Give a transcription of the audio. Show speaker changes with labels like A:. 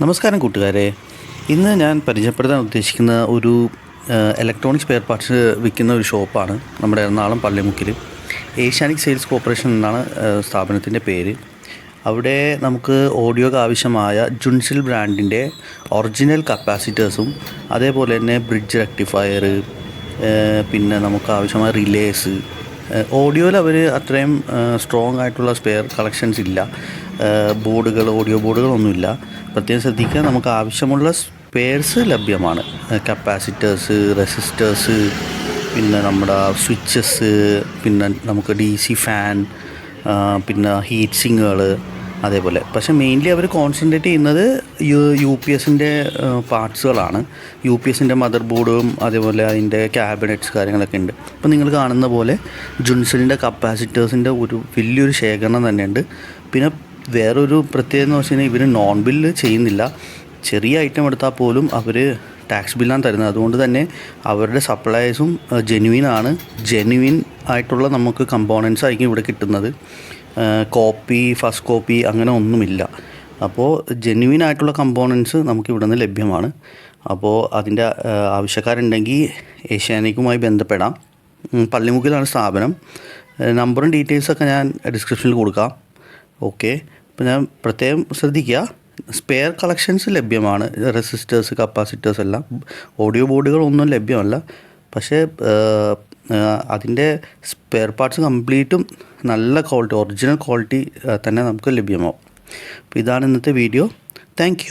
A: നമസ്കാരം കൂട്ടുകാരെ, ഇന്ന് ഞാൻ പരിചയപ്പെടുത്താൻ ഉദ്ദേശിക്കുന്ന ഒരു ഇലക്ട്രോണിക് സ്പെയർ പാർട്സ് വിൽക്കുന്ന ഒരു ഷോപ്പാണ് നമ്മുടെ എറണാകുളം പള്ളിമുക്കിൽ. ഏഷ്യാനിക് സെയിൽസ് കോർപ്പറേഷൻ എന്നാണ് സ്ഥാപനത്തിൻ്റെ പേര്. അവിടെ നമുക്ക് ഓഡിയോക്ക് ആവശ്യമായ ജുൻസിൽ ബ്രാൻഡിൻ്റെ ഒറിജിനൽ കപ്പാസിറ്റേഴ്സും അതേപോലെ തന്നെ ബ്രിഡ്ജ് റെക്ടിഫയർ, പിന്നെ നമുക്ക് ആവശ്യമായ റിലേസ്. ഓഡിയോയിൽ അവർ അത്രയും സ്ട്രോങ് ആയിട്ടുള്ള സ്പെയർ കളക്ഷൻസ് ഇല്ല. ഓഡിയോ ബോർഡുകളൊന്നുമില്ല. പ്രത്യേകം ശ്രദ്ധിക്കുക, നമുക്ക് ആവശ്യമുള്ള സ്പെയർസ് ലഭ്യമാണ്. കപ്പാസിറ്റേഴ്സ്, റെസിസ്റ്റേഴ്സ്, പിന്നെ നമ്മുടെ സ്വിച്ചസ്, പിന്നെ നമുക്ക് DC ഫാൻ, പിന്നെ ഹീറ്റ് സിങ്ങുകൾ, അതേപോലെ. പക്ഷേ മെയിൻലി അവർ കോൺസെൻട്രേറ്റ് ചെയ്യുന്നത് UPSൻ്റെ പാർട്സുകളാണ്. UPSൻ്റെ മദർ ബോർഡും അതേപോലെ അതിൻ്റെ ക്യാബിനറ്റ്സ് കാര്യങ്ങളൊക്കെ ഉണ്ട്. അപ്പോൾ നിങ്ങൾ കാണുന്ന പോലെ ജുൻസലിൻ്റെ കപ്പാസിറ്റേഴ്സിൻ്റെ ഒരു വലിയൊരു ശേഖരണം തന്നെയുണ്ട്. പിന്നെ വേറൊരു പ്രത്യേകത എന്ന് വെച്ച് കഴിഞ്ഞാൽ ഇവർ നോൺ ബില്ല് ചെയ്യുന്നില്ല. ചെറിയ ഐറ്റം എടുത്താൽ പോലും അവർ ടാക്സ് ബില്ലാണ് തരുന്നത്. അതുകൊണ്ട് തന്നെ അവരുടെ സപ്ലൈസും ജെന്യുവിനാണ്. ജെന്യുവിൻ ആയിട്ടുള്ള നമുക്ക് കമ്പോണൻസ് ആയിരിക്കും ഇവിടെ കിട്ടുന്നത്. കോപ്പി, ഫസ്റ്റ് കോപ്പി അങ്ങനെ ഒന്നുമില്ല. അപ്പോൾ ജെന്യുവിൻ ആയിട്ടുള്ള കമ്പോണൻസ് നമുക്ക് ഇവിടെ നിന്ന് ലഭ്യമാണ്. അപ്പോൾ അതിൻ്റെ ആവശ്യക്കാരുണ്ടെങ്കിൽ ഏഷ്യാനിക്കുമായി ബന്ധപ്പെടാം. പള്ളിമുക്കിലാണ് സ്ഥാപനം. നമ്പറും ഡീറ്റെയിൽസൊക്കെ ഞാൻ ഡിസ്ക്രിപ്ഷനിൽ കൊടുക്കാം. ഓക്കെ. അപ്പോൾ ഞാൻ പ്രത്യേകം ശ്രദ്ധിക്കുക, സ്പെയർ കളക്ഷൻസ് ലഭ്യമാണ്. റെസിസ്റ്റേഴ്സ്, കപ്പാസിറ്റേഴ്സ് എല്ലാം. ഓഡിയോ ബോർഡുകളൊന്നും ലഭ്യമല്ല. പക്ഷേ അതിൻ്റെ സ്പെയർ പാർട്സ് കംപ്ലീറ്റും നല്ല ക്വാളിറ്റി, ഒറിജിനൽ ക്വാളിറ്റി തന്നെ നമുക്ക് ലഭ്യമാവും. അപ്പോൾ ഇതാണ് ഇന്നത്തെ വീഡിയോ. താങ്ക്